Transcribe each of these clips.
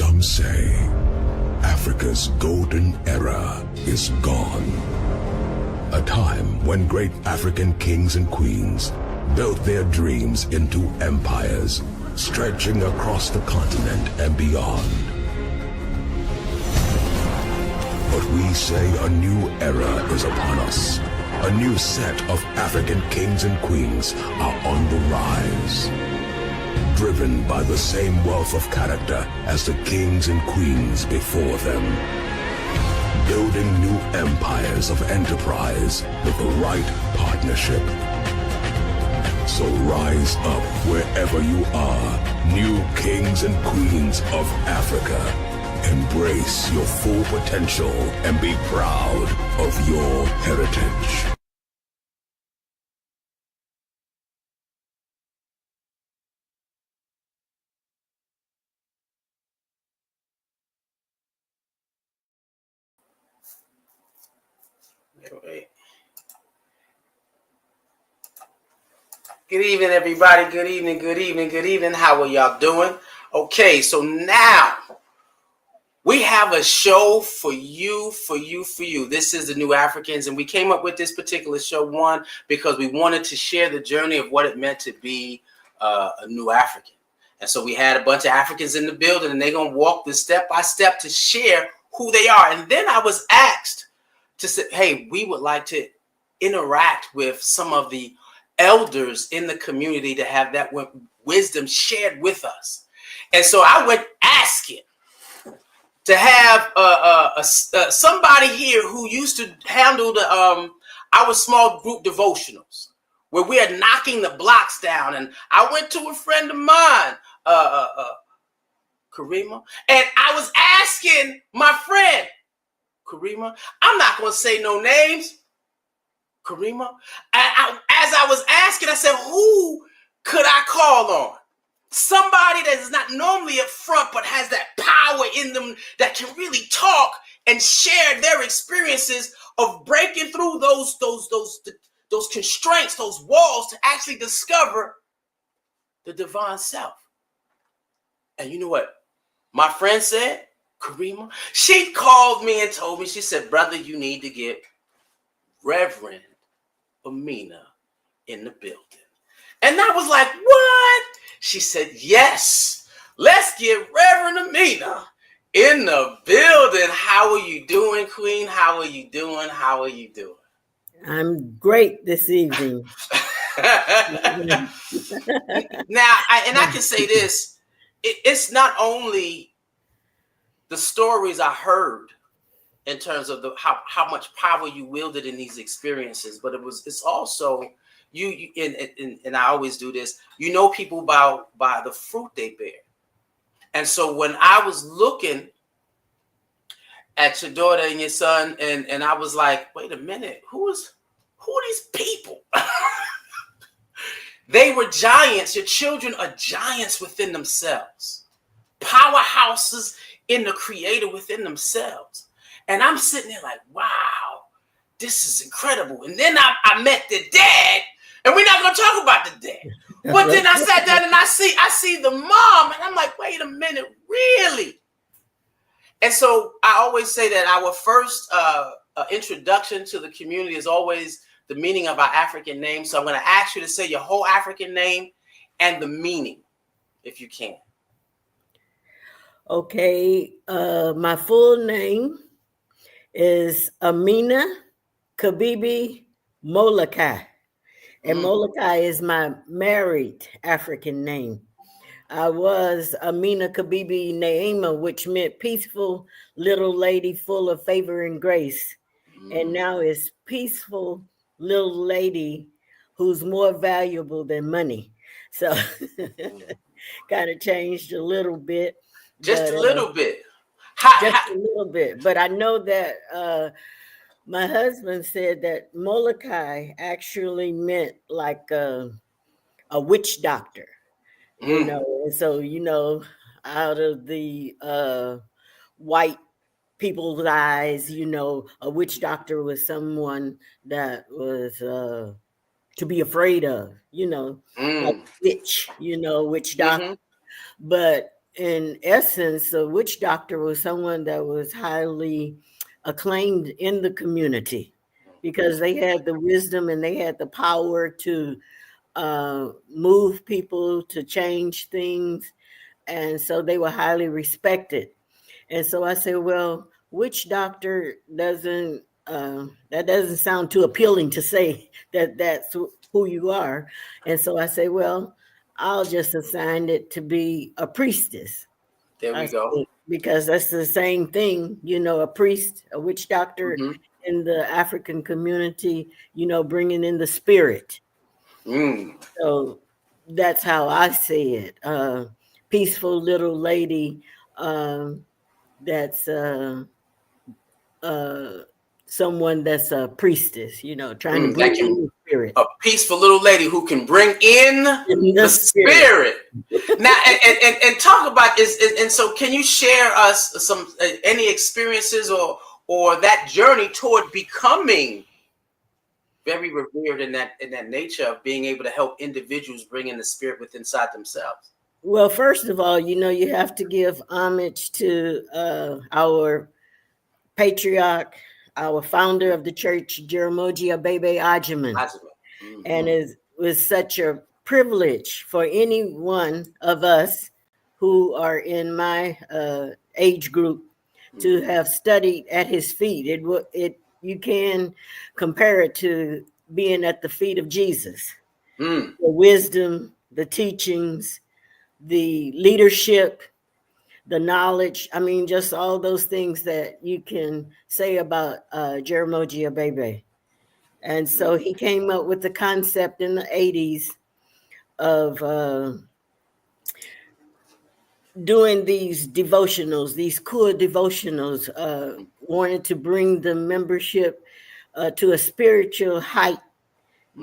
Some say Africa's golden era is gone. A time when great African kings and queens built their dreams into empires, stretching across the continent and beyond. But we say a new era is upon us. A new set of African kings and queens are on the rise. Driven by the same wealth of character as the kings and queens before them. Building new empires of enterprise with the right partnership. So rise up wherever you are, new kings and queens of Africa. Embrace your full potential and be proud of your heritage. Good evening, everybody. Good evening, good evening, good evening. How are y'all doing? Okay, so now we have a show for you. This is the New Africans, and we came up with this particular show, one, because we wanted to share the journey of what it meant to be a New African. And so we had a bunch of Africans in the building, and they're going to walk this step by step to share who they are. And then I was asked to say, hey, we would like to interact with some of the elders in the community to have that wisdom shared with us. And so I went asking to have somebody here who used to handle the our small group devotionals, where we are knocking the blocks down. And I went to a friend of mine, Karima, and I was asking my friend, Karima, I'm not going to say no names, Karima. As I was asking, I said, who could I call on? Somebody that is not normally up front, but has that power in them that can really talk and share their experiences of breaking through those constraints, those walls, to actually discover the divine self. And you know what my friend said, Karima? She called me and told me, she said, brother, you need to get Reverend Amina in the building. And I was like, what? She said, yes, let's get Reverend Amina in the building. How are you doing, Queen? How are you doing? How are you doing? I'm great this evening. Now, I can say this, it's not only the stories I heard in terms of how much power you wielded in these experiences, but it's also you and I always do this. You know people by the fruit they bear. And so when I was looking at your daughter and your son, and I was like, wait a minute, who are these people? They were giants. Your children are giants within themselves, powerhouses in the Creator within themselves. And I'm sitting there like, wow, this is incredible. And then I met the dad, and we're not going to talk about the dad. But then I sat down and I see the mom, and I'm like, wait a minute, really? And so I always say that our first introduction to the community is always the meaning of our African name. So I'm going to ask you to say your whole African name and the meaning, if you can. Okay, my full name is Amina Kabibi Molokai. And Molokai is my married African name. I was Amina Kabibi Naima, which meant peaceful little lady full of favor and grace. And now it's peaceful little lady who's more valuable than money. So kind of changed a little bit. Just a little bit. Just a little bit. But I know that my husband said that Molokai actually meant like a witch doctor, you know. And so, you know, out of the white people's eyes, you know, a witch doctor was someone that was to be afraid of, you know, like witch, you know, witch doctor. But in essence, a witch doctor was someone that was highly acclaimed in the community because they had the wisdom and they had the power to move people, to change things. And so they were highly respected. And so I said, well, witch doctor doesn't, that doesn't sound too appealing to say that that's who you are. And so I say, well, I'll just assign it to be a priestess. There we go. Because that's the same thing, a priest, a witch doctor in the African community, bringing in the spirit. So that's how I see it. Peaceful little lady that's someone that's a priestess, trying to bring in the spirit. A peaceful little lady who can bring in the spirit. Now, and talk about and so can you share us some any experiences or that journey toward becoming very revered in that nature of being able to help individuals bring in the spirit within inside themselves? Well, first of all, you have to give homage to our patriarch, our founder of the church, Jaramogi Abebe Ajaman. And it was such a privilege for any one of us who are in my age group to have studied at his feet. You can compare it to being at the feet of Jesus. The wisdom, the teachings, the leadership, the knowledge. I mean, just all those things that you can say about Jaramogi Abebe. And so he came up with the concept in the 80s of doing these devotionals, these cool devotionals, wanted to bring the membership to a spiritual height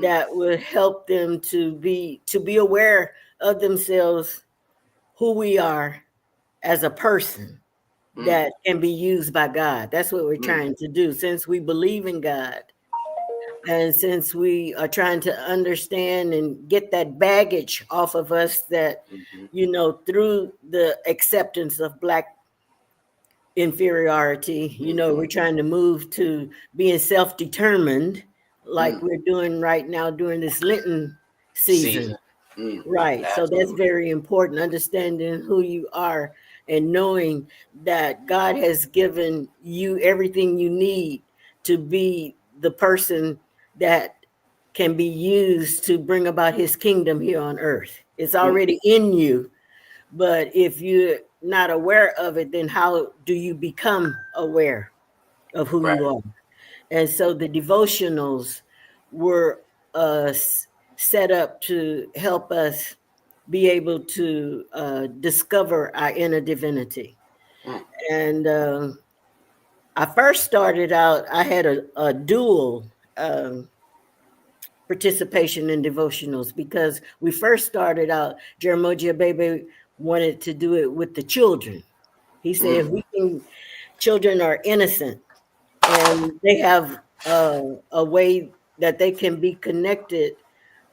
that would help them to be aware of themselves, who we are as a person that can be used by God. That's what we're trying to do. Since we believe in God, and since we are trying to understand and get that baggage off of us that, through the acceptance of Black inferiority, we're trying to move to being self-determined, like we're doing right now during this Lenten season. Right. Absolutely. So that's very important, understanding who you are and knowing that God has given you everything you need to be the person that can be used to bring about his kingdom here on earth. It's already in you, but if you're not aware of it, then how do you become aware of who you are? And so the devotionals were set up to help us be able to discover our inner divinity. And I first started out, I had a dual participation in devotionals because we first started out, Jaramogi Abebe wanted to do it with the children. He said, children are innocent and they have a way that they can be connected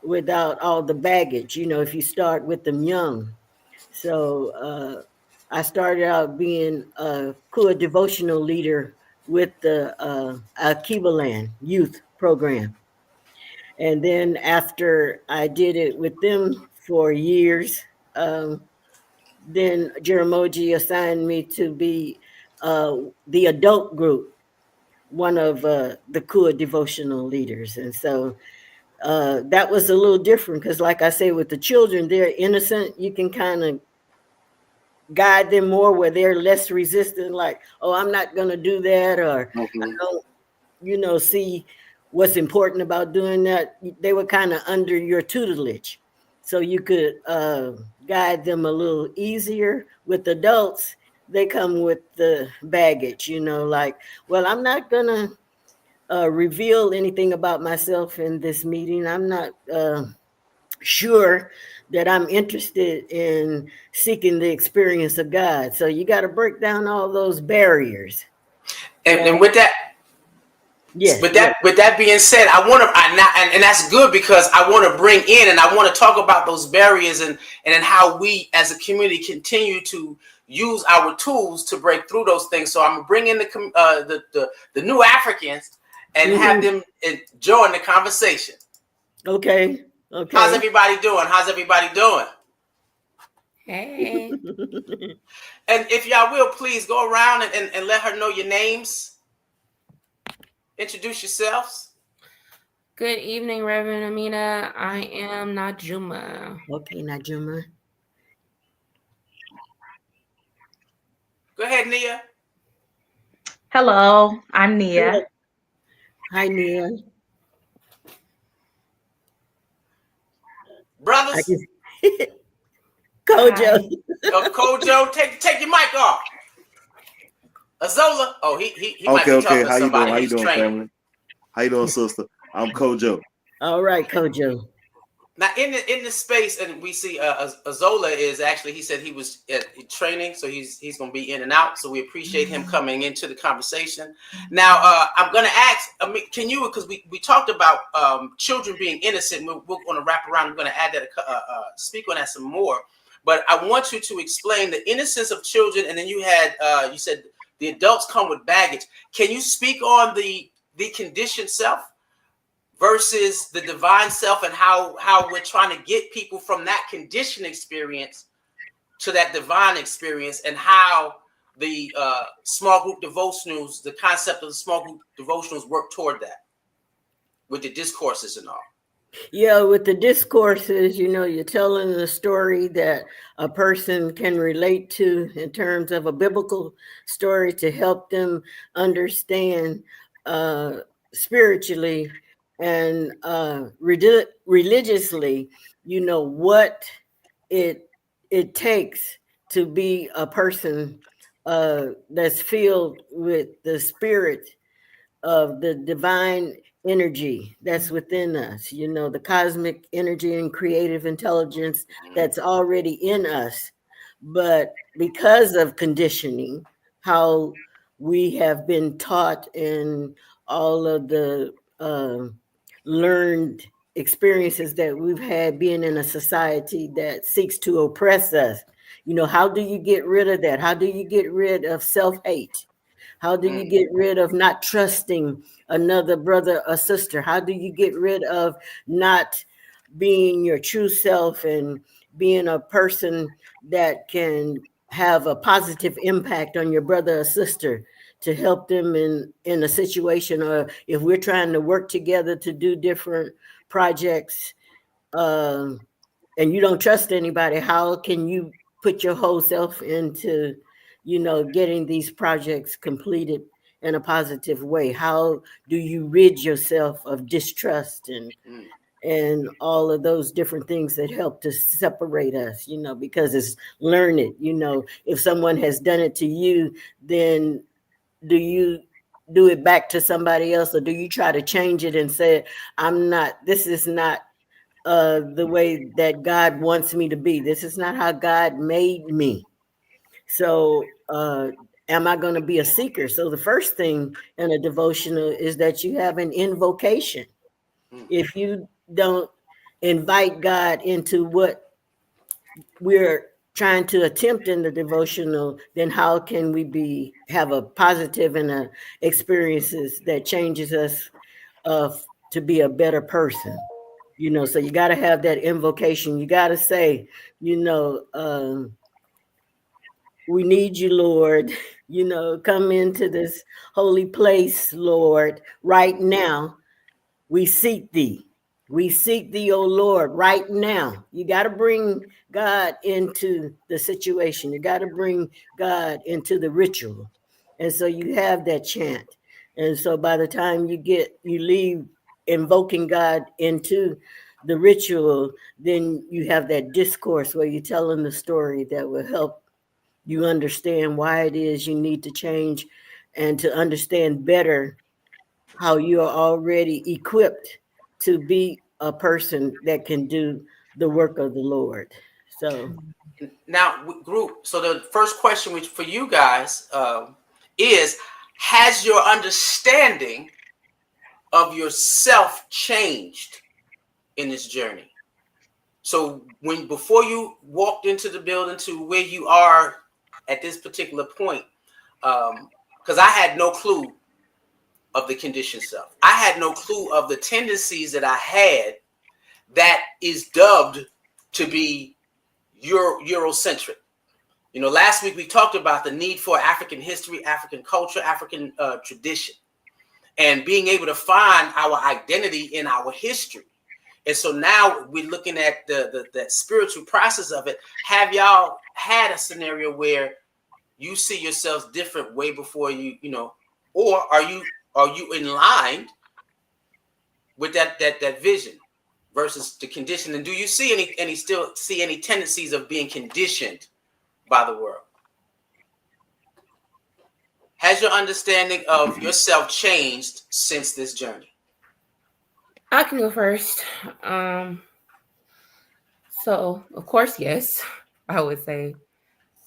without all the baggage, if you start with them young. So I started out being a Kua devotional leader with the Akibaland youth program. And then after I did it with them for years, then Jaramogi assigned me to be the adult group, one of the Kua devotional leaders. And so that was a little different because, like I say, with the children, they're innocent. You can kind of guide them more where they're less resistant, like, oh, I'm not going to do that, or I don't, see what's important about doing that. They were kind of under your tutelage. So you could guide them a little easier. With adults, they come with the baggage, like, well, I'm not going to reveal anything about myself in this meeting. I'm not sure that I'm interested in seeking the experience of God. So you got to break down all those barriers. And with that, Yes. With that being said, and that's good because I want to bring in and I want to talk about those barriers and how we as a community continue to use our tools to break through those things. So I'm gonna bring in the new Africans and have them join the conversation. Okay. How's everybody doing? Hey. And if y'all will, please go around and let her know your names. Introduce yourselves. Good evening, Reverend Amina. I am Najuma. Okay, Najuma. Go ahead, Nia. Hello, I'm Nia. Hi, Nia. Brothers. Kojo. Kojo, take your mic off. Azola. Oh, he might be talking to How somebody. How you doing, family? How you doing, sister? I'm Kojo. All right, Kojo. Now in the space, and we see Azola is actually, he said he was at training, so he's going to be in and out. So we appreciate him coming into the conversation. Now I'm going to ask, can you, because we talked about children being innocent. We're going to wrap around. We're going to add that, speak on that some more. But I want you to explain the innocence of children, and then you had you said the adults come with baggage. Can you speak on the conditioned self versus the divine self, and how we're trying to get people from that conditioned experience to that divine experience, and how the small group devotionals, the concept of the small group devotionals work toward that with the discourses and all? Yeah, with the discourses, you're telling the story that a person can relate to in terms of a biblical story to help them understand spiritually and religiously, what it takes to be a person that's filled with the spirit of the divine energy that's within us, the cosmic energy and creative intelligence that's already in us. But because of conditioning, how we have been taught in all of the learned experiences that we've had being in a society that seeks to oppress us, how do you get rid of that? How do you get rid of self-hate? How do you get rid of not trusting another brother or sister? How do you get rid of not being your true self and being a person that can have a positive impact on your brother or sister to help them in a situation? Or if we're trying to work together to do different projects and you don't trust anybody, how can you put your whole self into getting these projects completed in a positive way? How do you rid yourself of distrust and all of those different things that help to separate us, because it's learned, if someone has done it to you, then do you do it back to somebody else, or do you try to change it and say, this is not the way that God wants me to be. This is not how God made me. So am I going to be a seeker? So the first thing in a devotional is that you have an invocation. If you don't invite God into what we're trying to attempt in the devotional, then how can we have a positive and a experiences that changes us to be a better person? So you got to have that invocation. You got to say, we need you, Lord, come into this holy place, Lord, right now. We seek thee. We seek thee, O Lord, right now. You got to bring God into the situation. You got to bring God into the ritual. And so you have that chant. And so by the time you leave invoking God into the ritual, then you have that discourse where you're telling the story that will help you understand why it is you need to change and to understand better how you are already equipped to be a person that can do the work of the Lord. So now, group, so the first question for you guys is, has your understanding of yourself changed in this journey? So before you walked into the building to where you are at this particular point, because I had no clue of the conditioned self. I had no clue of the tendencies that I had that is dubbed to be Eurocentric. You know, last week we talked about the need for African history, African culture, African tradition, and being able to find our identity in our history. And so now we're looking at that spiritual process of it. Have y'all had a scenario where you see yourselves different way before you know, or are you in line with that vision versus the condition? And do you see any tendencies of being conditioned by the world? Has your understanding of yourself changed since this journey? I can go first. So, of course, yes, I would say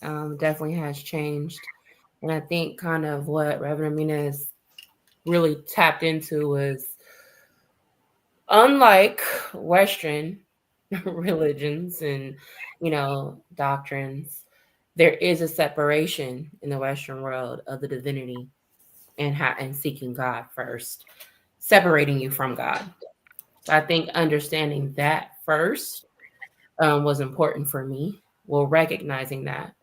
definitely has changed. And I think kind of what Reverend Amina has really tapped into is, unlike Western religions and, you know, doctrines, there is a separation in the Western world of the divinity and seeking God first, separating you from God. So I think understanding that first was important for me. Well, recognizing that.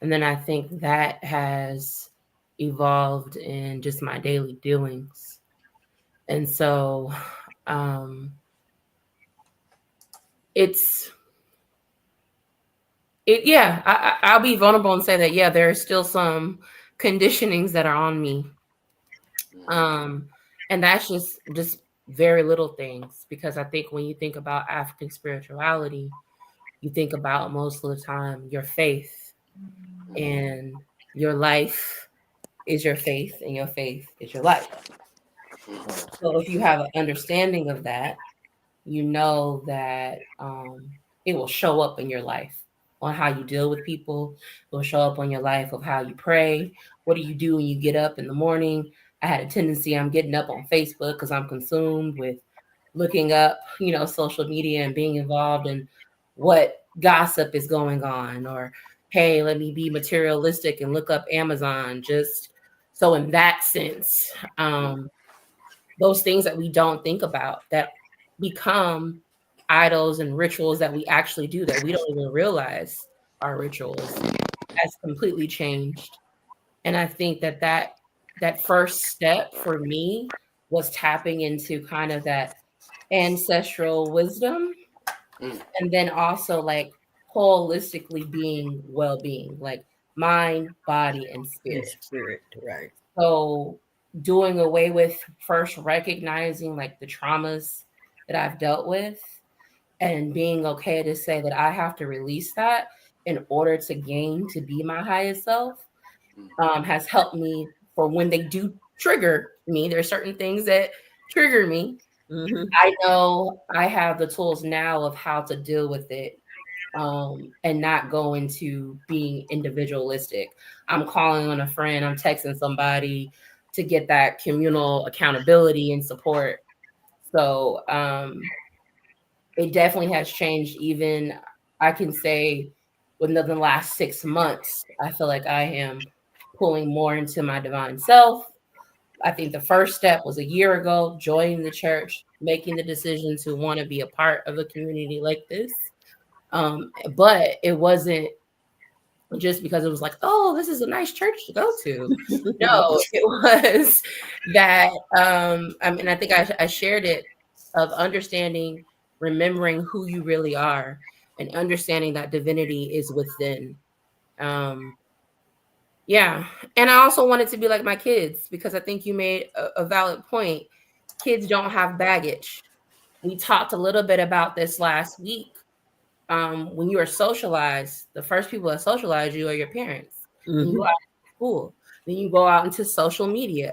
And then I think that has evolved in just my daily dealings. And so I'll be vulnerable and say that, yeah, there are still some conditionings that are on me. And that's just very little things, because I think when you think about African spirituality, you think about most of the time your faith, and your life is your faith, and your faith is your life. So if you have an understanding of that, you know that it will show up in your life on how you deal with people. It will show up on your life of how you pray. What do you do when you get up in the morning? I had a tendency, I'm getting up on Facebook because I'm consumed with looking up, you know, social media and being involved in what gossip is going on, or, hey, let me be materialistic and look up Amazon. Just so in that sense, those things that we don't think about that become idols and rituals that we actually do that we don't even realize are rituals has completely changed. And I think that first step for me was tapping into kind of that ancestral wisdom, and then also like holistically being well-being, like mind, body, and spirit. Right. So doing away with first recognizing like the traumas that I've dealt with, and being okay to say that I have to release that in order to gain to be my highest self, has helped me for when they do trigger me. There are certain things that trigger me. Mm-hmm. I know I have the tools now of how to deal with it, and not go into being individualistic. I'm calling on a friend, I'm texting somebody to get that communal accountability and support. So it definitely has changed. Even I can say within the last 6 months, I feel like I am pulling more into my divine self. I think the first step was a year ago, joining the church, making the decision to want to be a part of a community like this. But it wasn't just because it was like, oh, this is a nice church to go to. No, it was that, I think I shared it, of understanding, remembering who you really are, and understanding that divinity is within. Yeah. And I also wanted to be like my kids, because I think you made a valid point. Kids don't have baggage. We talked a little bit about this last week. When you are socialized, the first people that socialize you are your parents. When you go out to school, then you go out into social media.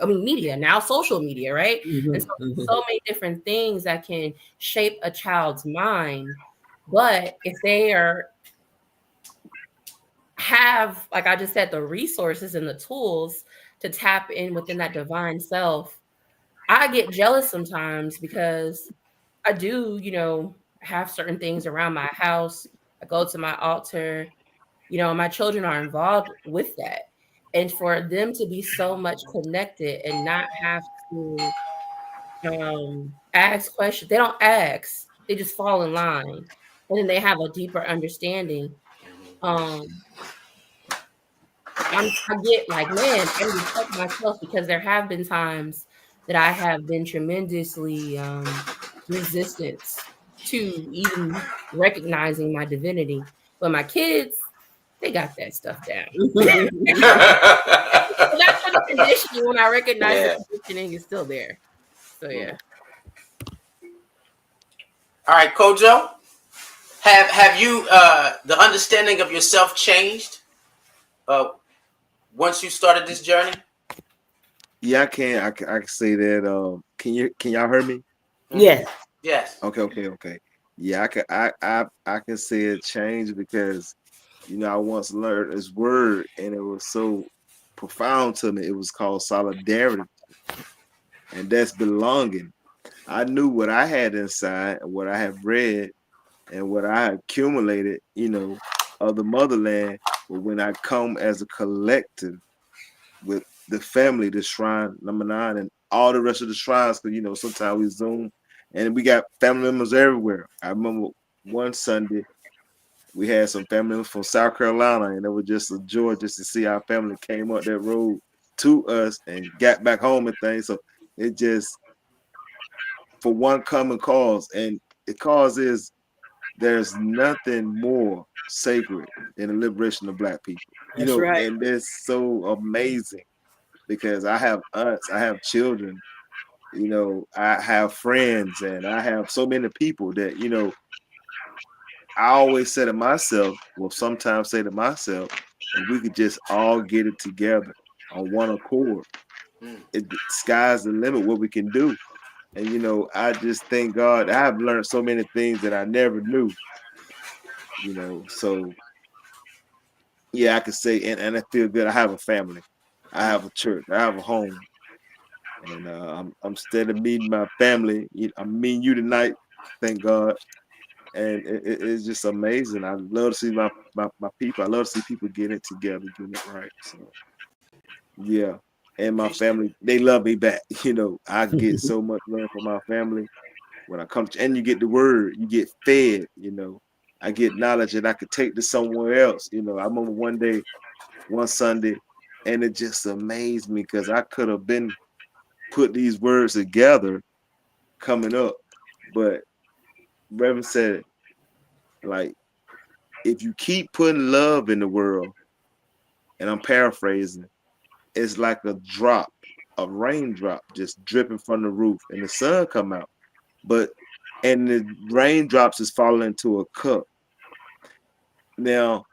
Now social media, right? And so many different things that can shape a child's mind. But if they have, like I just said, the resources and the tools to tap in within that divine self, I get jealous sometimes because I do, have certain things around my house. I go to my altar, my children are involved with that. And for them to be so much connected and not have to ask questions, they don't ask, they just fall in line. And then they have a deeper understanding. Um, I get like, man, I need to check myself because there have been times that I have been tremendously resistant to even recognizing my divinity. But my kids, they got that stuff down. So that's for the conditioning. When I recognize the conditioning is still there. So yeah. All right, Kojo. Have you the understanding of yourself changed once you started this journey? Yeah, I can say that. Can y'all hear me? Yes. Yes. Okay. Yeah, I can say it changed because I once learned this word and it was so profound to me. It was called solidarity, and that's belonging. I knew what I had inside and what I have read and what I accumulated, of the motherland. But when I come as a collective with the family, the shrine number 9, and all the rest of the shrines, because sometimes we Zoom and we got family members everywhere. I remember one Sunday we had some family members from South Carolina, and it was just a joy just to see our family came up that road to us and got back home and things. So it just for one common cause, and the cause is there's nothing more sacred than the liberation of Black people. That's right. And it's so amazing because I have aunts, I have children, I have friends, and I have so many people that, I always say to myself, well, sometimes say to myself, if we could just all get it together on one accord, the sky's the limit what we can do. And, I just thank God I've learned so many things that I never knew, so yeah, I could say, and I feel good. I have a family, I have a church, I have a home, and I'm steady meeting my family. I'm meeting you tonight, thank God, and it's just amazing. I love to see my people. I love to see people getting it together, getting it right. So yeah, and my family, they love me back. I get so much love from my family when I come to, and you get the word, you get fed. I get knowledge that I could take to somewhere else. I remember one Sunday, and it just amazed me because I could have been put these words together coming up, but Reverend said, like, if you keep putting love in the world, and I'm paraphrasing, it's like a raindrop just dripping from the roof, and the sun come out, and the raindrops is falling into a cup. Now,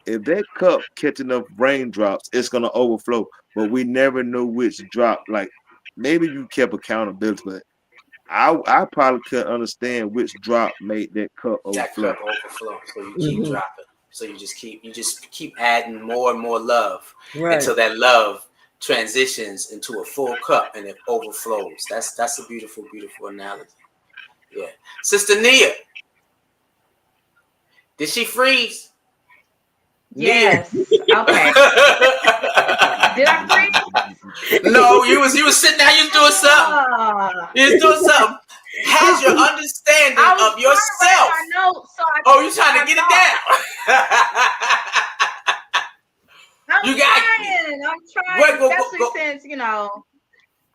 if that cup catch enough raindrops, it's gonna overflow. But we never know which drop. Like maybe you kept accountability, but I probably couldn't understand which drop made that cup overflow. That cup overflow. So you keep dropping. So you just keep adding more and more love until that love transitions into a full cup and it overflows. That's a beautiful, beautiful analogy. Yeah. Sister Nia. Did she freeze? Yes. Nia. Okay. Did I freeze? No, you was sitting there, you was doing something. You was doing something. Has your understanding of yourself. You trying to get it down. I'm trying. Especially since,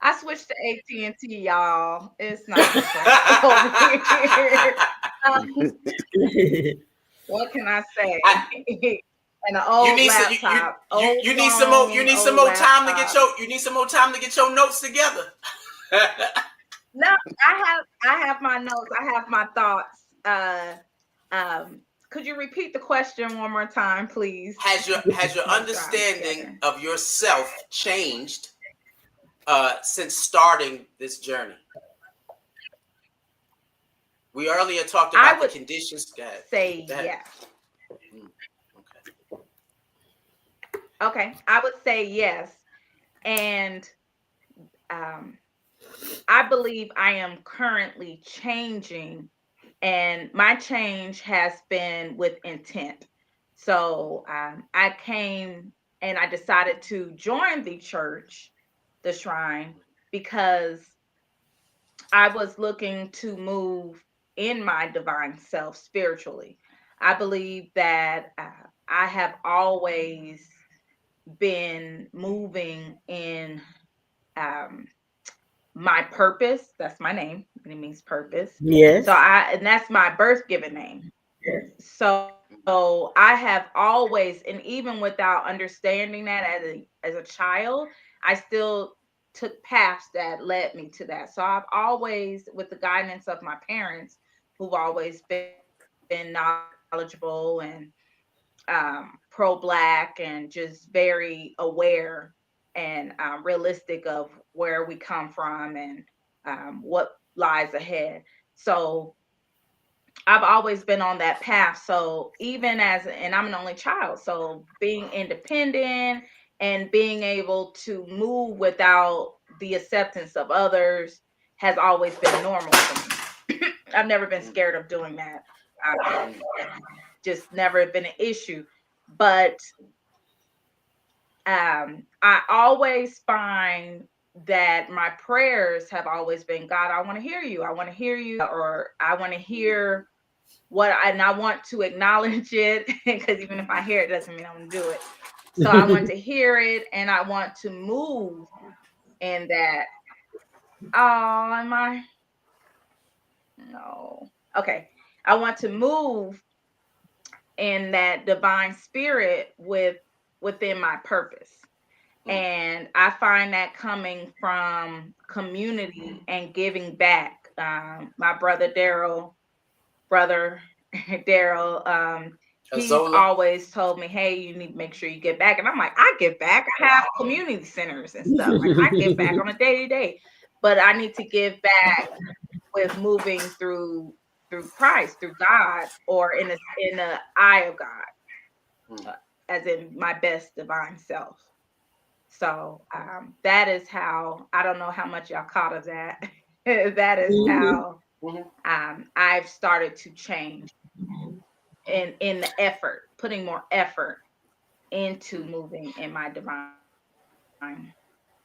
I switched to AT&T, y'all. It's not over here. What can I say? And an old laptop. You need some more time to get your notes together. No, I have my notes. I have my thoughts. Could you repeat the question one more time, please? Has your understanding of yourself changed since starting this journey? We earlier talked about the conditions. Say yes. Okay, I would say yes, and I believe I am currently changing, and my change has been with intent. So I came and I decided to join the church, the shrine, because I was looking to move in my divine self spiritually. I believe that I have always been moving in my purpose. That's my name. It means purpose. Yes. And that's my birth given name. Yes. So I have always, and even without understanding that as a child, I still took paths that led me to that. So I've always, with the guidance of my parents, who've always been knowledgeable and pro-Black and just very aware and realistic of where we come from and what lies ahead. So I've always been on that path. So even and I'm an only child, so being independent and being able to move without the acceptance of others has always been normal for me. I've never been scared of doing that. Just never been an issue. But I always find that my prayers have always been, God, I want to hear you. I want to hear you, or I want to hear and I want to acknowledge it, because even if I hear it, doesn't mean I'm going to do it. So I want to hear it, and I want to move in that. Oh, am I? No. Okay. I want to move in that divine spirit within my purpose. And I find that coming from community and giving back. My brother Daryl, he always told me, hey, you need to make sure you get back. And I'm like, I give back. I have community centers and stuff. Like, I give back on a day-to-day. But I need to give back with moving through Christ, through God, or in the eye of God, as in my best divine self. So that is how, I don't know how much y'all caught of that. That is how I've started to change in the effort, putting more effort into moving in my divine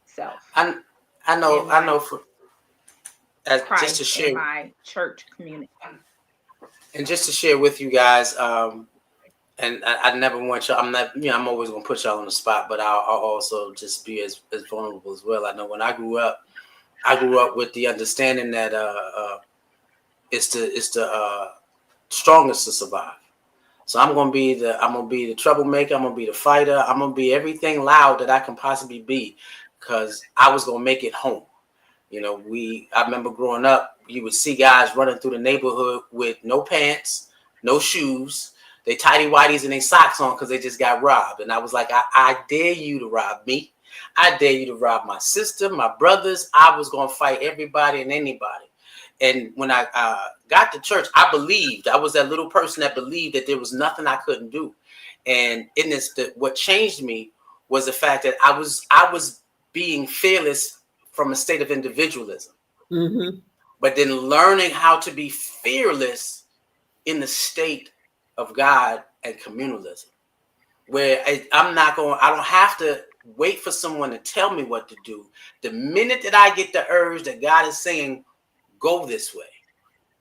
self. I know for Christ, just to share in my church community. And just to share with you guys, and I never want y'all, I'm always gonna put y'all on the spot, but I'll also just be as vulnerable as well. I know when I grew up with the understanding that it's the strongest to survive. So I'm gonna be the troublemaker. I'm gonna be the fighter. I'm gonna be everything loud that I can possibly be, because I was gonna make it home. You know, I remember growing up, you would see guys running through the neighborhood with no pants, no shoes, they tighty whities and they socks on because they just got robbed. And I was like, I dare you to rob me. I dare you to rob my sister, my brothers. I was going to fight everybody and anybody. And when I got to church, I was that little person that believed that there was nothing I couldn't do. And in this, what changed me was the fact that I was being fearless from a state of individualism. Mm-hmm. But then learning how to be fearless in the state of God and communalism, where I don't have to wait for someone to tell me what to do. The minute that I get the urge that God is saying, go this way,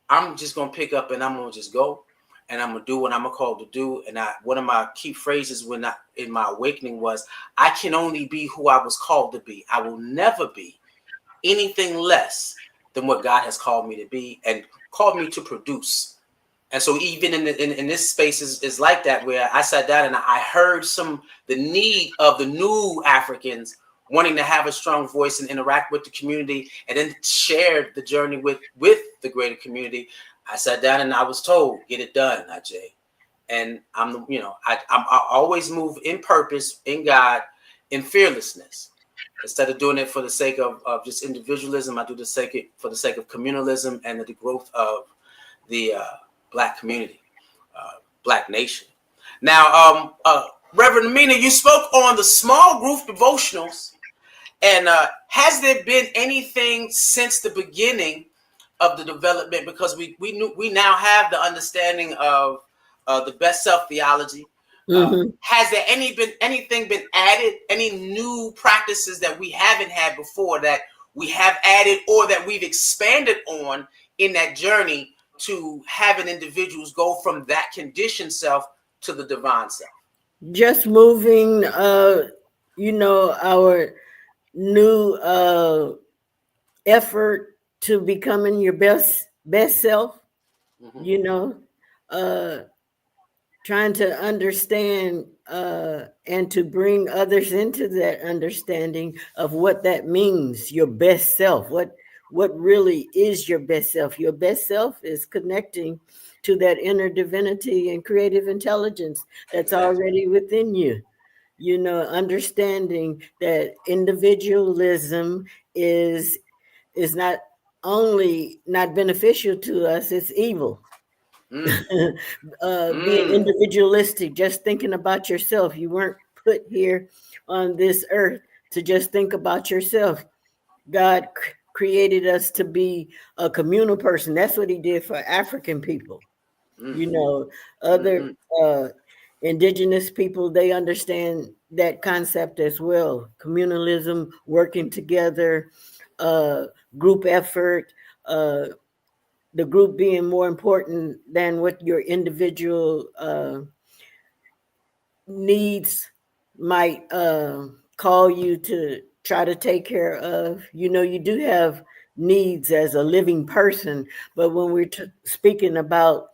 I'm just going to pick up and I'm going to just go, and I'm going to do what I'm called to do. And one of my key phrases in my awakening was, I can only be who I was called to be. I will never be anything less than what God has called me to be and called me to produce. And so even in this space is like that, where I sat down and I heard the need of the new Africans wanting to have a strong voice and interact with the community, and then shared the journey with the greater community. I sat down and I was told, get it done, Ajay. And I always move in purpose, in God, in fearlessness. Instead of doing it for the sake of just individualism, I do for the sake of communalism and the growth of the Black community, Black nation. Now, Reverend Amina, you spoke on the small group devotionals And has there been anything since the beginning of the development? Because we now have the understanding of the best self theology. Has there anything been added? Any new practices that we haven't had before that we have added or that we've expanded on in that journey to having individuals go from that conditioned self to the divine self? Just moving, you know, our new effort to becoming your best self, you know, trying to understand and to bring others into that understanding of what that means, your best self. What really is your best self? Your best self is connecting to that inner divinity and creative intelligence that's already within you. You know, understanding that individualism is not only not beneficial to us, it's evil. Being individualistic, just thinking about yourself. You weren't put here on this earth to just think about yourself. God created us to be a communal person. That's what he did for African people. You know, other indigenous people, they understand that concept as well. Communalism, working together, group effort, the group being more important than what your individual needs might call you to try to take care of. You know, you do have needs as a living person, but when we're speaking about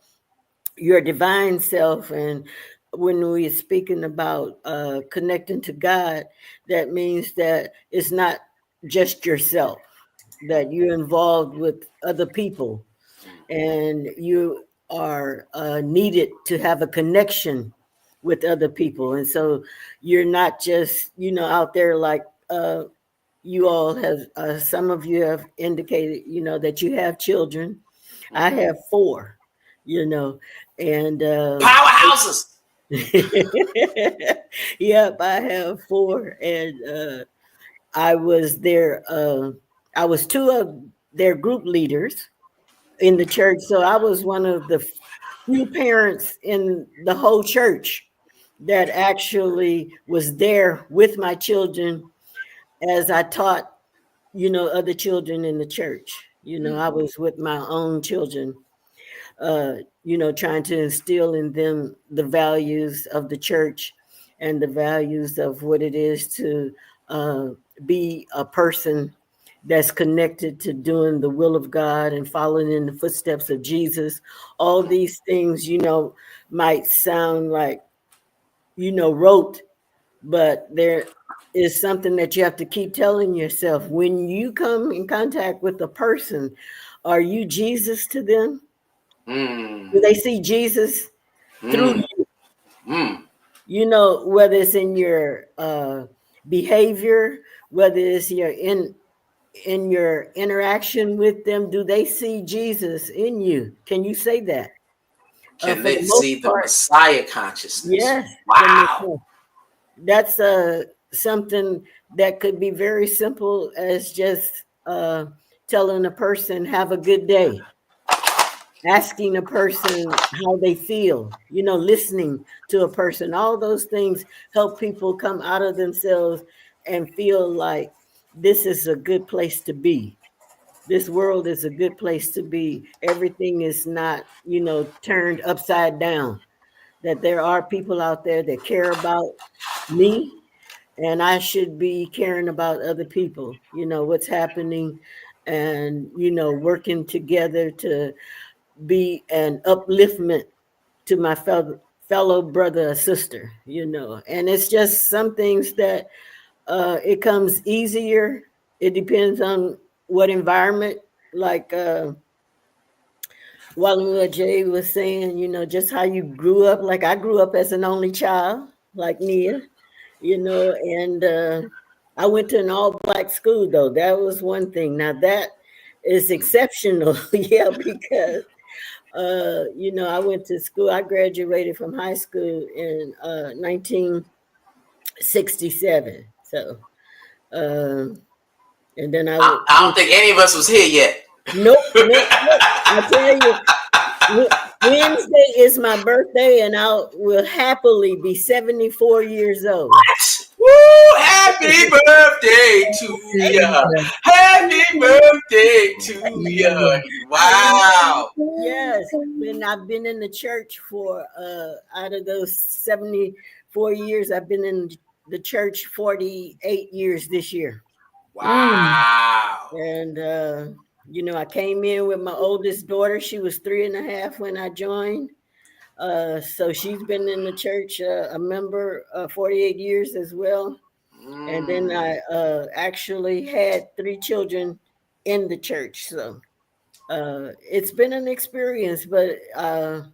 your divine self, and when we're speaking about connecting to God, that means that it's not just yourself, that you're involved with other people, and you are needed to have a connection with other people. And so you're not just, you know, out there like you all have, some of you have indicated, you know, that you have children. I have 4, you know, and powerhouses. Yep, I have 4, and I was their I was 2 of their group leaders in the church. So I was one of the few parents in the whole church that actually was there with my children as I taught, you know, other children in the church. You know, I was with my own children, you know, trying to instill in them the values of the church and the values of what it is to be a person that's connected to doing the will of God and following in the footsteps of Jesus. All these things, you know, might sound like, you know, rote, but there is something that you have to keep telling yourself. When you come in contact with a person, are you Jesus to them? Do they see Jesus through you? You know, whether it's in your behavior, whether it's in your interaction with them, do they see Jesus in you? Can you say that? Can they see the Messiah consciousness? Yes. Wow. That's something that could be very simple as just telling a person, have a good day. Asking a person how they feel, you know, listening to a person. All those things help people come out of themselves and feel like this is a good place to be. This world is a good place to be. Everything is not, you know, turned upside down. That there are people out there that care about me, and I should be caring about other people, you know, what's happening, and, you know, working together to be an upliftment to my fellow brother or sister, you know. And it's just some things that it comes easier. It depends on what environment, like Wallenwood Jay was saying, you know, just how you grew up. Like I grew up as an only child, like Nia, you know, and I went to an all-black school, though. That was one thing. Now that is exceptional, yeah, because you know, I went to school. I graduated from high school in 1967. So And then I don't think any of us was here yet. Nope. I tell you, Wednesday is my birthday, and I will happily be 74 years old. Woo! Happy birthday to ya! Happy birthday to ya! Wow. Yes, and I've been in the church for out of those 74 years, I've been in the church 48 years this year. Wow. And I came in with my oldest daughter. She was 3.5 when I joined. So she's been in the church, a member 48 years as well. And then I actually had 3 children in the church. So it's been an experience, but I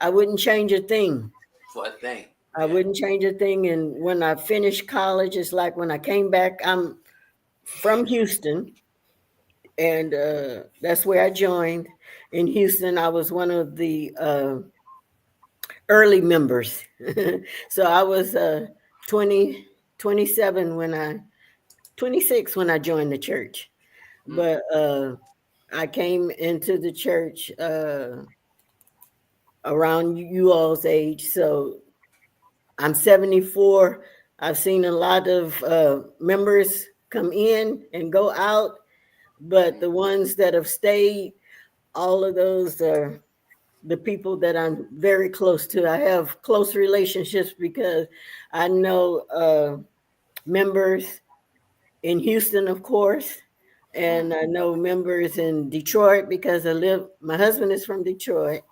wouldn't change a thing. What thing? I wouldn't change a thing. And when I finished college, it's like when I came back, I'm from Houston, and that's where I joined. In Houston, I was one of the early members. So I was 26 when I joined the church. But I came into the church around you all's age. So I'm 74. I've seen a lot of members come in and go out, but the ones that have stayed, all of those are the people that I'm very close to. I have close relationships because I know members in Houston, of course, and I know members in Detroit because my husband is from Detroit,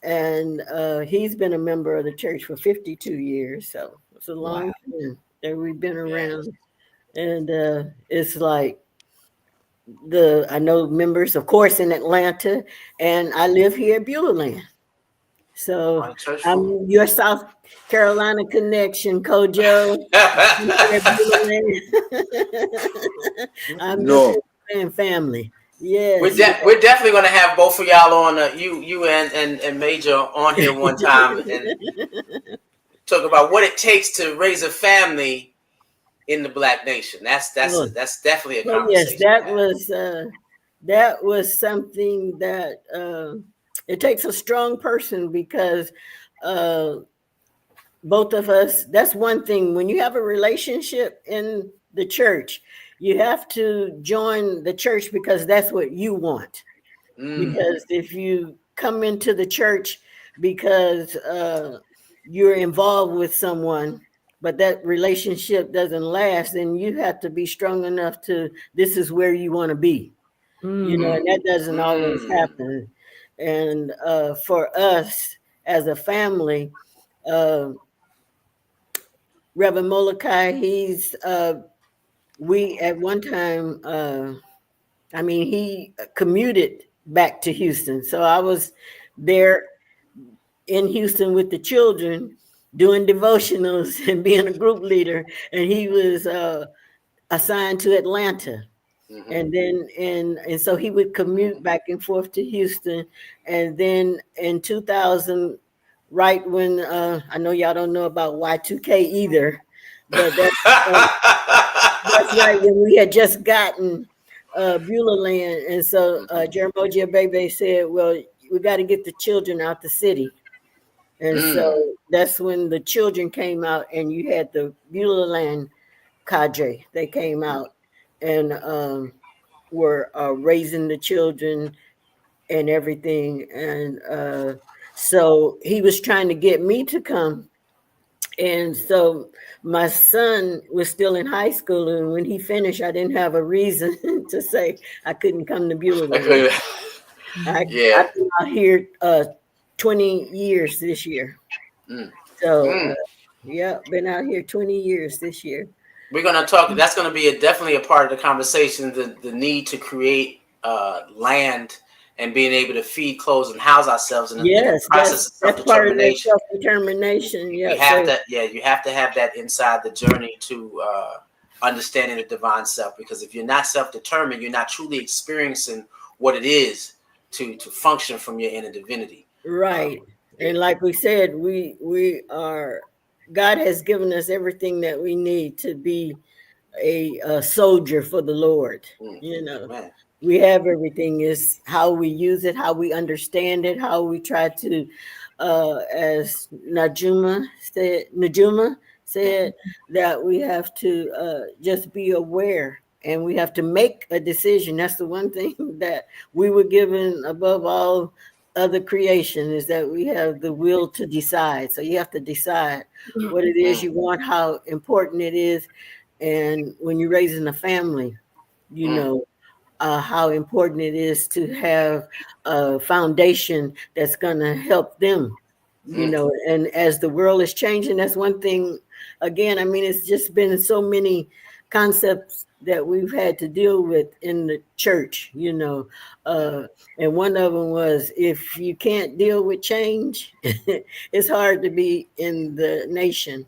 and he's been a member of the church for 52 years. So it's a long time that we've been around. And it's like I know members, of course, in Atlanta, and I live here at Beulah Land. So I'm your South Carolina connection, Kojo. I'm your family. Yes. We're definitely going to have both of y'all on, you and Major on here one time and talk about what it takes to raise a family in the Black nation. That's definitely a conversation. Yes, that was something that it takes a strong person, because both of us, that's one thing. When you have a relationship in the church, you have to join the church because that's what you want. Because if you come into the church because you're involved with someone, but that relationship doesn't last, then you have to be strong enough this is where you want to be. And that doesn't always happen. And for us as a family, Reverend Molokai, we at one time, he commuted back to Houston. So I was there in Houston with the children doing devotionals and being a group leader, and he was assigned to Atlanta. And then and so he would commute back and forth to Houston. And then in 2000, right when I know y'all don't know about Y2K either, but that's right when we had just gotten Beulah Land. And so Jaramogi Abebe said, well, we got to get the children out the city. And so that's when the children came out, and you had the Beulah Land cadre. They came out and were raising the children and everything. And so he was trying to get me to come. And so my son was still in high school, and when he finished, I didn't have a reason to say I couldn't come to Beulah Land. I've been out here 20 years this year. So been out here 20 years this year. We're going to talk, that's going to be definitely a part of the conversation, the need to create land and being able to feed, clothe, and house ourselves in the process of that's part of that self-determination. You have to have that inside the journey to understanding the divine self, because if you're not self-determined, you're not truly experiencing what it is to function from your inner divinity. Right. And like we said, we are, God has given us everything that we need to be a soldier for the Lord. You know, we have everything. Is how we use it, how we understand it, how we try to, as Najuma said that we have to just be aware and we have to make a decision. That's the one thing that we were given above all other creation, is that we have the will to decide. So you have to decide what it is you want, how important it is. And when you're raising a family, you know how important it is to have a foundation that's going to help them, you know. And as the world is changing, that's one thing. Again, I mean, it's just been so many concepts that we've had to deal with in the church, you know. And one of them was, if you can't deal with change, it's hard to be in the nation,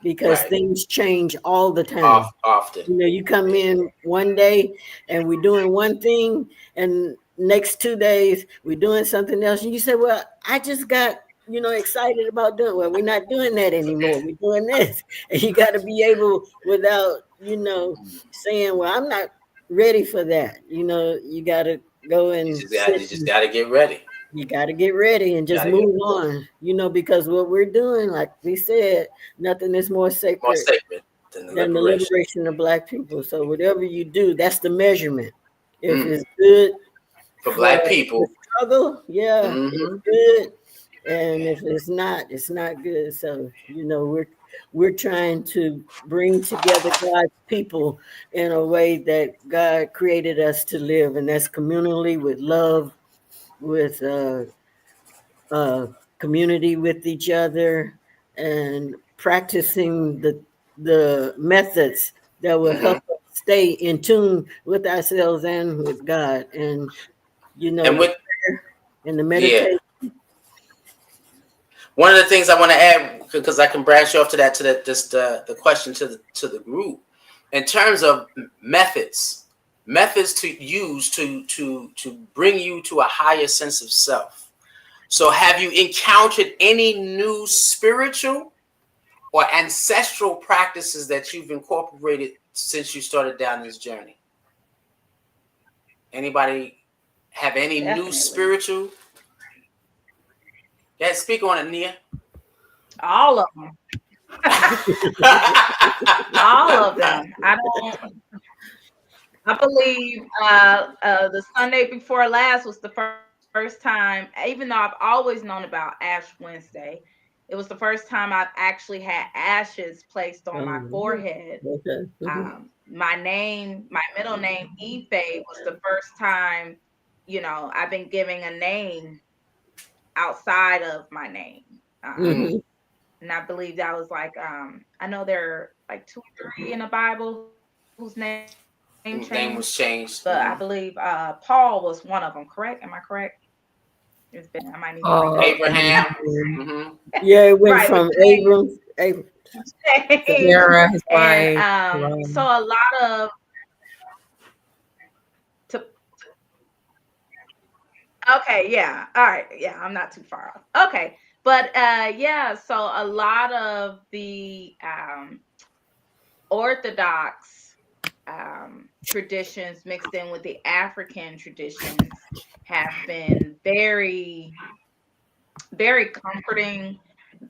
because things change all the time. Often. You know, you come in one day and we're doing one thing, and next 2 days we're doing something else. And you say, well, I just got, you know, excited about doing. Well, we're not doing that anymore. We're doing this. And you got to be able, without, you know, saying, well, I'm not ready for that. You know, you got to go and you just got to get ready. You got to get ready and just move on, you know, because what we're doing, like we said, nothing is more sacred than the liberation of Black people. So whatever you do, that's the measurement. If it's good for Black people, struggle, it's good. And if it's not good. So, you know, we're trying to bring together God's people in a way that God created us to live, and that's communally, with love, with community with each other, and practicing the methods that will help us stay in tune with ourselves and with God. And, you know, and the meditation. One of the things I want to add, because I can branch off to that, the question to the group, in terms of methods to use to bring you to a higher sense of self. So have you encountered any new spiritual or ancestral practices that you've incorporated since you started down this journey? Anybody have any new spiritual? Yeah, speak on it, Nia. All of them. All of them. I believe the Sunday before last was the first time, even though I've always known about Ash Wednesday, it was the first time I've actually had ashes placed on my forehead. My middle name, Ife, was the first time, you know, I've been giving a name outside of my name. And I believe that was like, I know there are like 2 or 3 in the Bible whose name was changed. But I believe Paul was one of them, correct? Am I correct? It's been, I might need Abraham. Yeah, it went from Abram. Sarah, his wife. And so a lot of okay, yeah. All right. Yeah, I'm not too far off. Okay. But so a lot of the Orthodox traditions mixed in with the African traditions have been very, very comforting,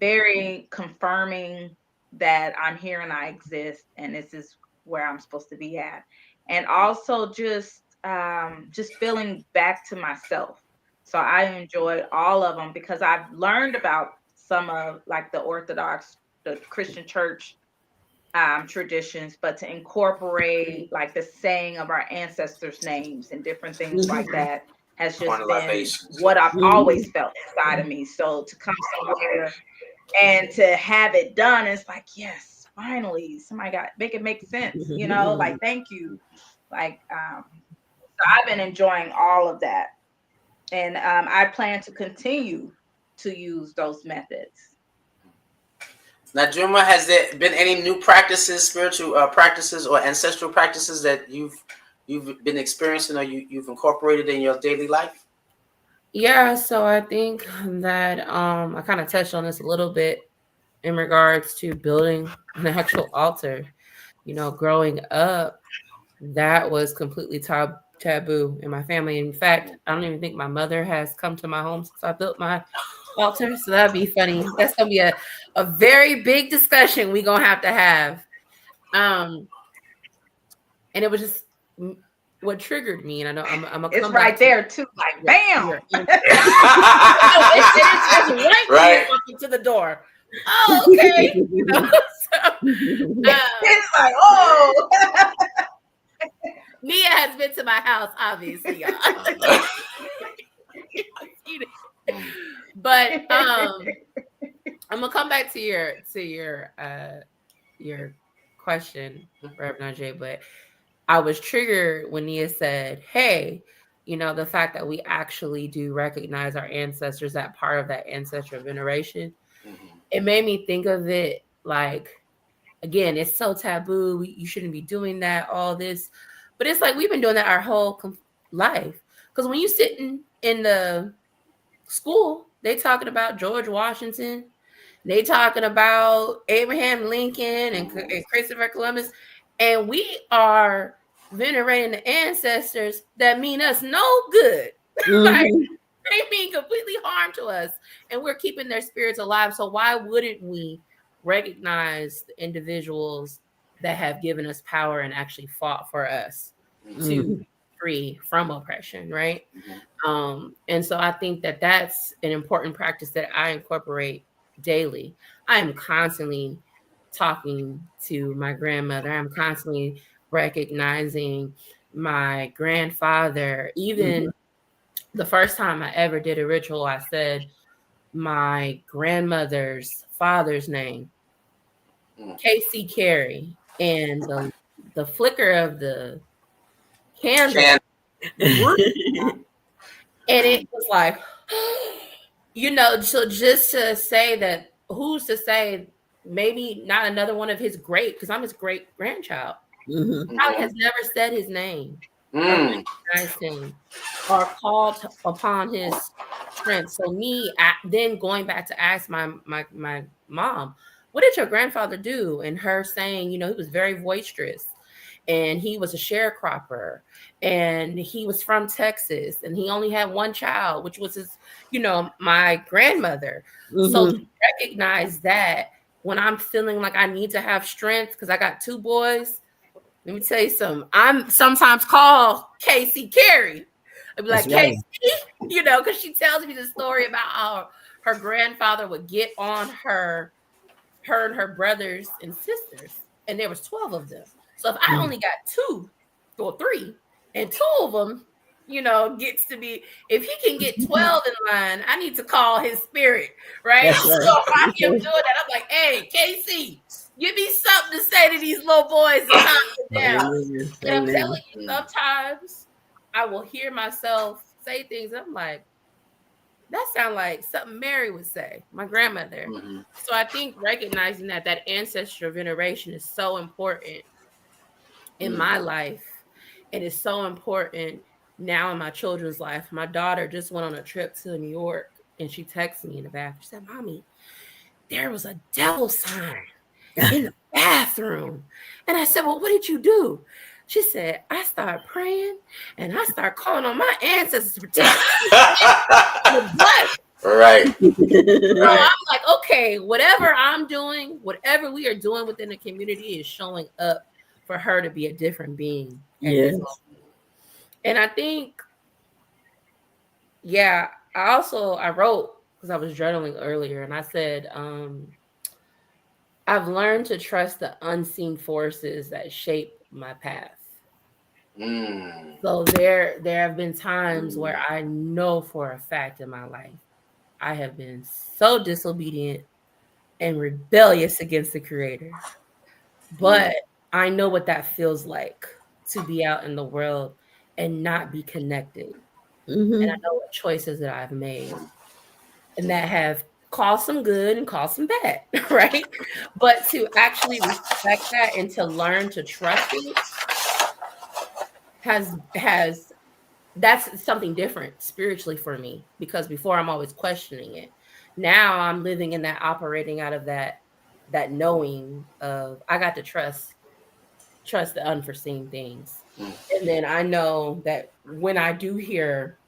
very confirming that I'm here and I exist, and this is where I'm supposed to be at. And also just feeling back to myself. So I enjoyed all of them because I've learned about some of like the Orthodox, the Christian church traditions, but to incorporate like the saying of our ancestors' names and different things like that has just been what I've always felt inside of me. So to come somewhere and to have it done, it's like, yes, finally, somebody make it make sense, you know, like, thank you. Like, so I've been enjoying all of that. And I plan to continue to use those methods. Now, Juma, has there been any new practices, spiritual practices or ancestral practices that you've been experiencing or you've incorporated in your daily life? Yeah, so I think that I kind of touched on this a little bit in regards to building an actual altar. growing up, that was completely taboo in my family. In fact, I don't even think my mother has come to my home since I built my altar. So that'd be funny. That's gonna be a very big discussion we're gonna have to have. And it was just what triggered me. And I know I'm a it's right there too, like bam. It's right walking to the door. Oh, okay. It's like, oh. Nia has been to my house, obviously, y'all. But I'm gonna come back to your question, Reverend Ajay. But I was triggered when Nia said, "Hey, the fact that we actually do recognize our ancestors, that part of that ancestral veneration." Mm-hmm. It made me think of it like, again, it's so taboo. You shouldn't be doing that. All this. But it's like we've been doing that our whole life. Because when you sitting in the school, they talking about George Washington, they talking about Abraham Lincoln and Christopher Columbus, and we are venerating the ancestors that mean us no good. Mm-hmm. Like, they mean completely harm to us, and we're keeping their spirits alive. So why wouldn't we recognize the individuals that have given us power and actually fought for us to be free from oppression, right? Mm-hmm. And so I think that that's an important practice that I incorporate daily. I am constantly talking to my grandmother. I'm constantly recognizing my grandfather. Even the first time I ever did a ritual, I said my grandmother's father's name, K.C. Carey. And the flicker of the candle, and it was like, so just to say that, who's to say maybe not another one of his because I'm his great grandchild, probably has never said his name, recognized him, or called upon his strength. So me then going back to ask my mom, what did your grandfather do? And her saying, he was very boisterous, and he was a sharecropper, and he was from Texas, and he only had one child, which was his, my grandmother. Mm-hmm. So to recognize that when I'm feeling like I need to have strength because I got two boys, let me tell you something. I'm sometimes called K.C. Carey. I'd be like, K.C., because she tells me the story about how her grandfather would get on her and her brothers and sisters, and there was 12 of them. So if I only got 2 or 3, and 2 of them, gets to be, if he can get 12 in line, I need to call his spirit, right? Right. So I am doing that. I'm like, hey, KC, give me something to say to these little boys and calm them down. And I'm telling you, sometimes I will hear myself say things, and I'm like, that sounds like something Mary would say, my grandmother. Mm-hmm. So I think recognizing that ancestral veneration is so important in my life, and it's so important now in my children's life. My daughter just went on a trip to New York, and she texted me in the bathroom. She said, Mommy, there was a devil sign in the bathroom. And I said, well, what did you do? She said, I started praying, and I started calling on my ancestors to protect me. Right. So I'm like, okay, whatever I'm doing, whatever we are doing within the community is showing up for her to be a different being. Yes. And I think, I wrote, because I was journaling earlier, and I said, I've learned to trust the unseen forces that shape my path. So there have been times where I know for a fact in my life I have been so disobedient and rebellious against the Creator. But I know what that feels like to be out in the world and not be connected. And I know what choices that I've made and that have caused some good and caused some bad, right? But to actually respect that and to learn to trust it that's something different spiritually for me, because before I'm always questioning it. Now I'm living in that, operating out of that knowing of I got to trust trust the unforeseen things. And then I know that when I do hear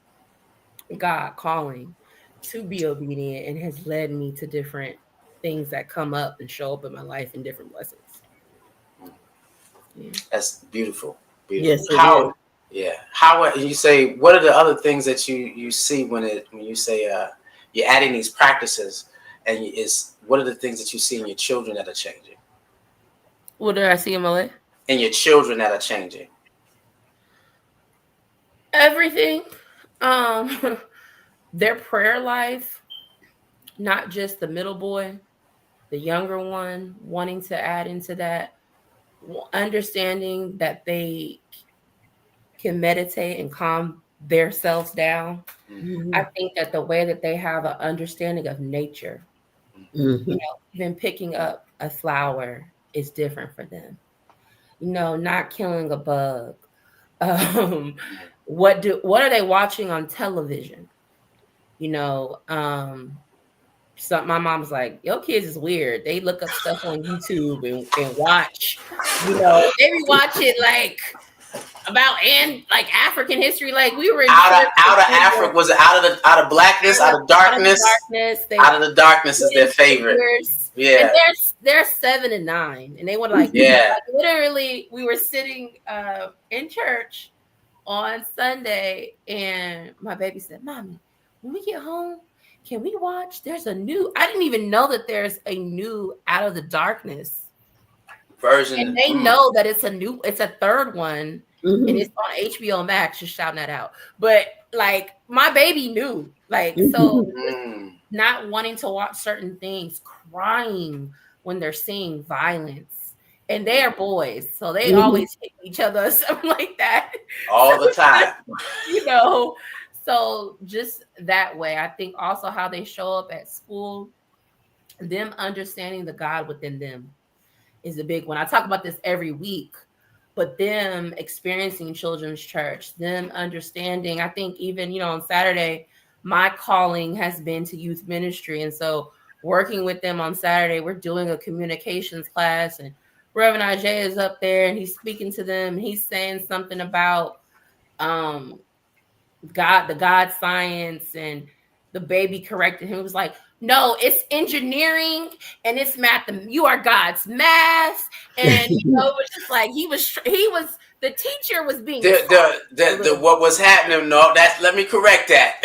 God calling to be obedient, and has led me to different things that come up and show up in my life in different blessings. Yeah. That's beautiful. Yes, it How? is. Yeah. How you say? What are the other things that you see when you say you're adding these practices, and what are the things that you see in your children that are changing? What did I see in my life? In your children that are changing. Everything. Their prayer life, not just the middle boy, the younger one, wanting to add into that, understanding that they can meditate and calm themselves down. Mm-hmm. I think that the way that they have an understanding of nature, Mm-hmm. even picking up a flower is different for them. Not killing a bug. What are they watching on television? My mom's like, your kids is weird. They look up stuff on YouTube and watch. They be watching like about like African history. Like we were in out of Africa. Was it out of blackness, out of darkness? Out of the darkness is their favorite. Yeah. And they're 7 and 9, and they were like, literally, we were sitting in church on Sunday, and my baby said, "Mommy, when we get home, can we watch? I didn't even know that there's a new Out of the Darkness version, and they know that it's a third one, and it's on HBO Max. Just shouting that out, but like my baby knew, like so." Not wanting to watch certain things, crying when they're seeing violence. And they are boys, so they always hit each other or something like that. All the time. So just that way. I think also how they show up at school, them understanding the God within them is a big one. I talk about this every week, but them experiencing children's church, them understanding, I think even, on Saturday, my calling has been to youth ministry. And so working with them on Saturday, we're doing a communications class, and Reverend Ajay is up there and he's speaking to them. He's saying something about the God science, and the baby corrected him. It was like, no, it's engineering and it's math. You are God's math. And it was just like the teacher was being what was happening. No, let me correct that.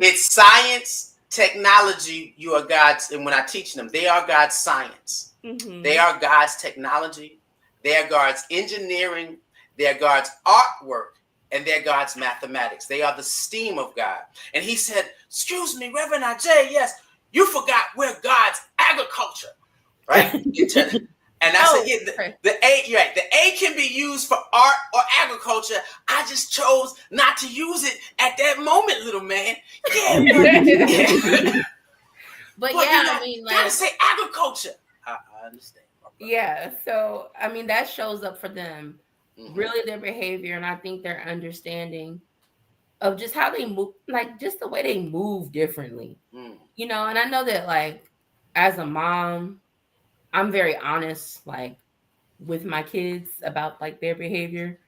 It's science, technology. You are God's, and when I teach them, they are God's science. Mm-hmm. They are God's technology. They are God's engineering. They are God's artwork. And they're God's mathematics. They are the steam of God. And he said, excuse me, Reverend Ajay, yes, you forgot we're God's agriculture, right? And I said, the A can be used for art or agriculture. I just chose not to use it at that moment, little man. Yeah, but I mean, like, gotta say agriculture. I understand. Yeah, so I mean that shows up for them. Really their behavior, and I think their understanding of just how they move, like just the way they move differently. And I know that like as a mom, I'm very honest like with my kids about like their behavior.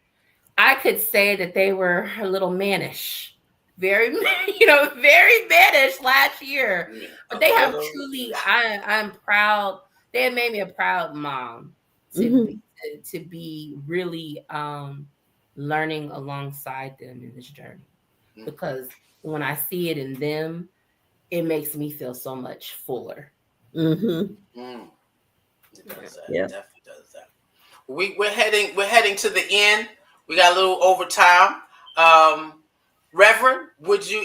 I could say that they were a little mannish, very mannish last year, but they have truly, I'm proud. They have made me a proud mom to be really learning alongside them in this journey, because when I see it in them, it makes me feel so much fuller. It does that. It definitely does that. We're heading to the end. We got a little overtime. Reverend,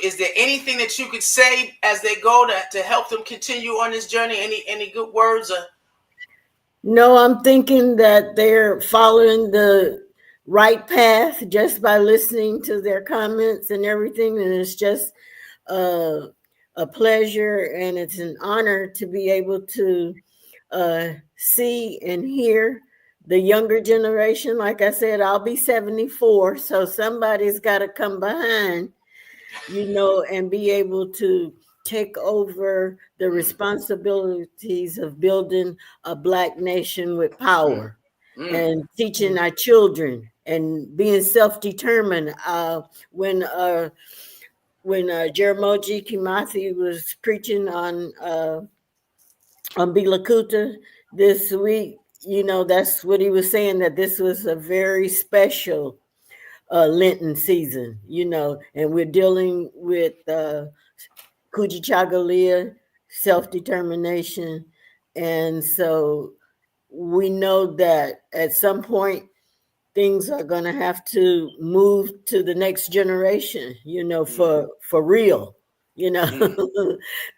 is there anything that you could say as they go to help them continue on this journey? Any good words? No, I'm thinking that they're following the right path just by listening to their comments and everything. And it's just a pleasure, and it's an honor to be able to see and hear the younger generation. Like I said, I'll be 74, so somebody's got to come behind, and be able to take over the responsibilities of building a Black nation with power and teaching our children and being self-determined. When Jaramogi Kimathi was preaching on Bilakuta this week, that's what he was saying, that this was a very special Lenten season, and we're dealing with Kujichagulia, self-determination. And so we know that at some point things are going to have to move to the next generation, for real,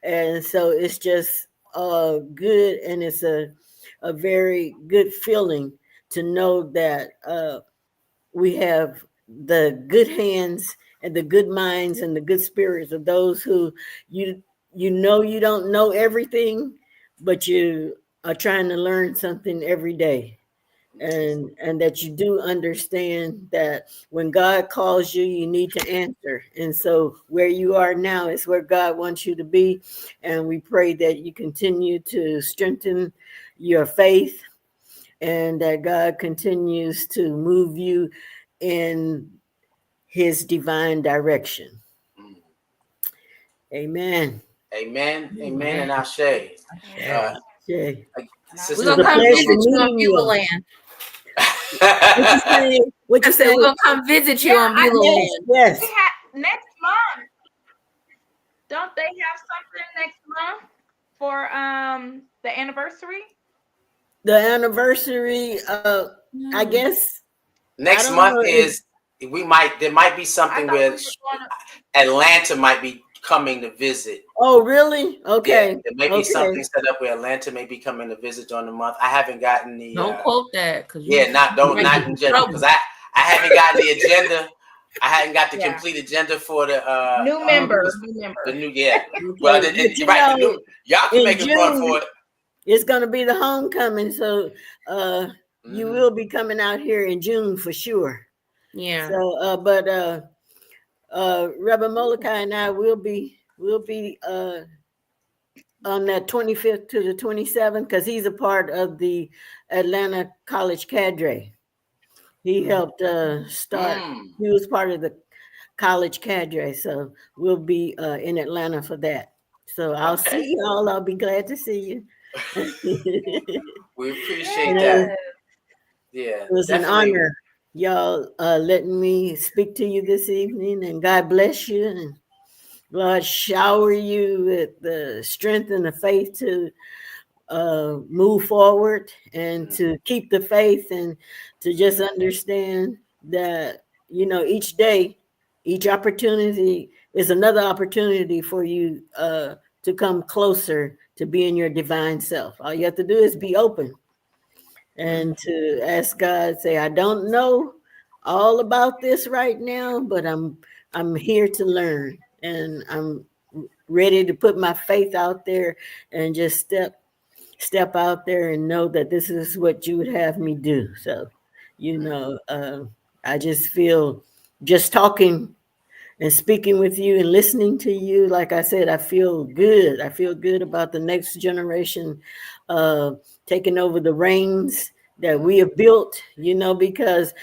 And so it's just good, and it's a very good feeling to know that we have the good hands and the good minds and the good spirits of those who you don't know everything, but you are trying to learn something every day. And that you do understand that when God calls you, you need to answer. And so where you are now is where God wants you to be. And we pray that you continue to strengthen your faith and that God continues to move you in his divine direction. Amen. Amen. Amen. And Ashe. We're going to come visit you on Beulah Land. What you say? We're going to come visit you on Beulah Land. Yes. Next month. Don't they have something next month for the anniversary? The anniversary, I guess. Next month is there might be something where Atlanta might be coming to visit. Oh, really? Okay. Yeah, there may be something set up where Atlanta may be coming to visit during the month. I haven't gotten the. Don't quote that, because not in general, because I haven't gotten the agenda. I hadn't got the complete agenda for the new member. The new Well, y'all can make a run for it. It's going to be the homecoming, so you will be coming out here in June for sure. Yeah. So, but Reverend Molokai and I will be on that 25th to the 27th, because he's a part of the Atlanta College cadre. He helped start. He was part of the college cadre, so we'll be in Atlanta for that. So I'll see you all. I'll be glad to see you. We appreciate that. Yeah, it was definitely an honor, y'all, letting me speak to you this evening, and God bless you, and God shower you with the strength and the faith to move forward and to keep the faith, and to just understand that each day, each opportunity is another opportunity for you to come closer to being your divine self. All you have to do is be open and to ask God, say, I don't know all about this right now, but I'm here to learn, and I'm ready to put my faith out there and just step out there and know that this is what you would have me do. So, I just feel, just talking and speaking with you and listening to you, like I said, I feel good. I feel good about the next generation taking over the reins that we have built, because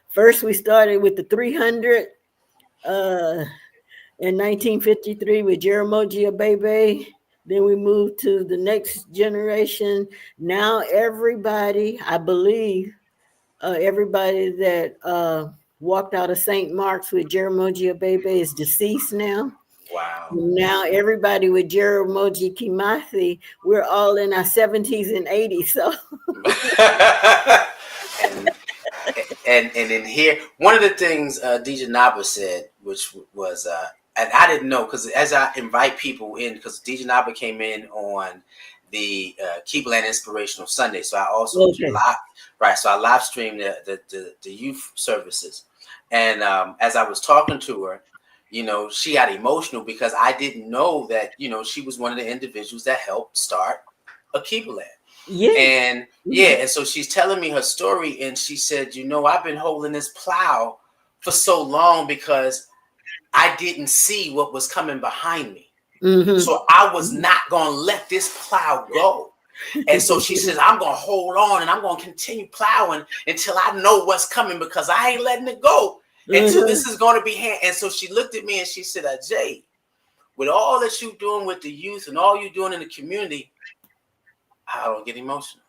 first we started with the 300 in 1953 with Jaramogi Abebe. Then we moved to the next generation. Now everybody, I believe, everybody that walked out of St. Mark's with Jaramogi Abebe is deceased now. Wow. Now everybody with Jaramogi Kimathi, we're all in our 70s and 80s. So and in here, one of the things Deja Naba said, which was and I didn't know, because as I invite people in, because Deja Naba came in on the Keebland Inspirational Sunday, so I also I live streamed the youth services, and as I was talking to her, she got emotional because I didn't know that she was one of the individuals that helped start a Keebland. Yeah. And so she's telling me her story, and she said, I've been holding this plow for so long because I didn't see what was coming behind me. So I was not going to let this plow go. And so she says, I'm going to hold on and I'm going to continue plowing until I know what's coming, because I ain't letting it go until this is going to be hand. And so she looked at me and she said, Jay, with all that you're doing with the youth and all you're doing in the community, I don't get emotional.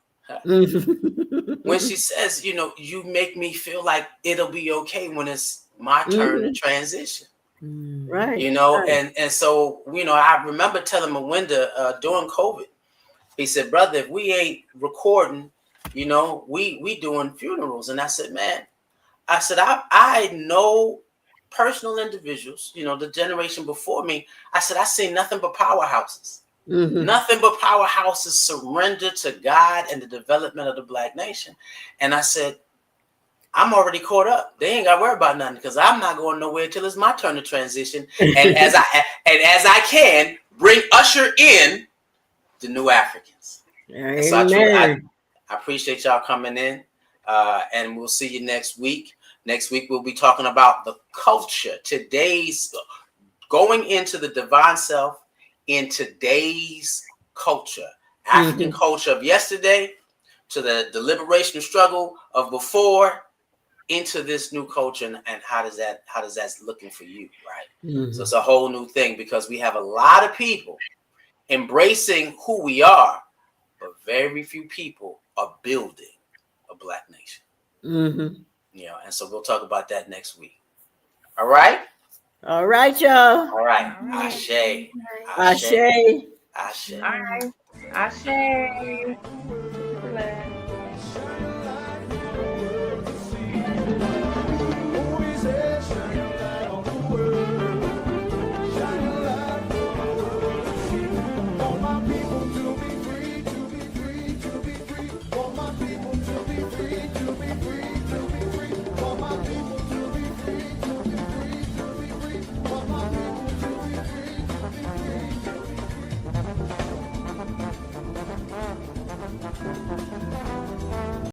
When she says, you know, you make me feel like it'll be okay when it's my turn to transition. Right. You know, right. and so, you know, I remember telling Mwenda during COVID, he said, brother, if we ain't recording, you know, we doing funerals. And I said, man, I know personal individuals, you know, the generation before me. I said, I see nothing but powerhouses. Nothing but powerhouses surrender to God and the development of the Black nation. And I said, I'm already caught up. They ain't got to worry about nothing, because I'm not going nowhere till it's my turn to transition. And as I can bring usher in the new Africans. And so I appreciate y'all coming in, and we'll see you next week. Next week we'll be talking about the culture. Today's going into the divine self in today's culture, African culture of yesterday to the liberation struggle of before, into this new culture, and how does that looking for you, right? So it's a whole new thing, because we have a lot of people embracing who we are, but very few people are building a Black nation. You know, and so we'll talk about that next week. All right, y'all. All right. Ashe. Ashe. Ashe. All right. Ashe.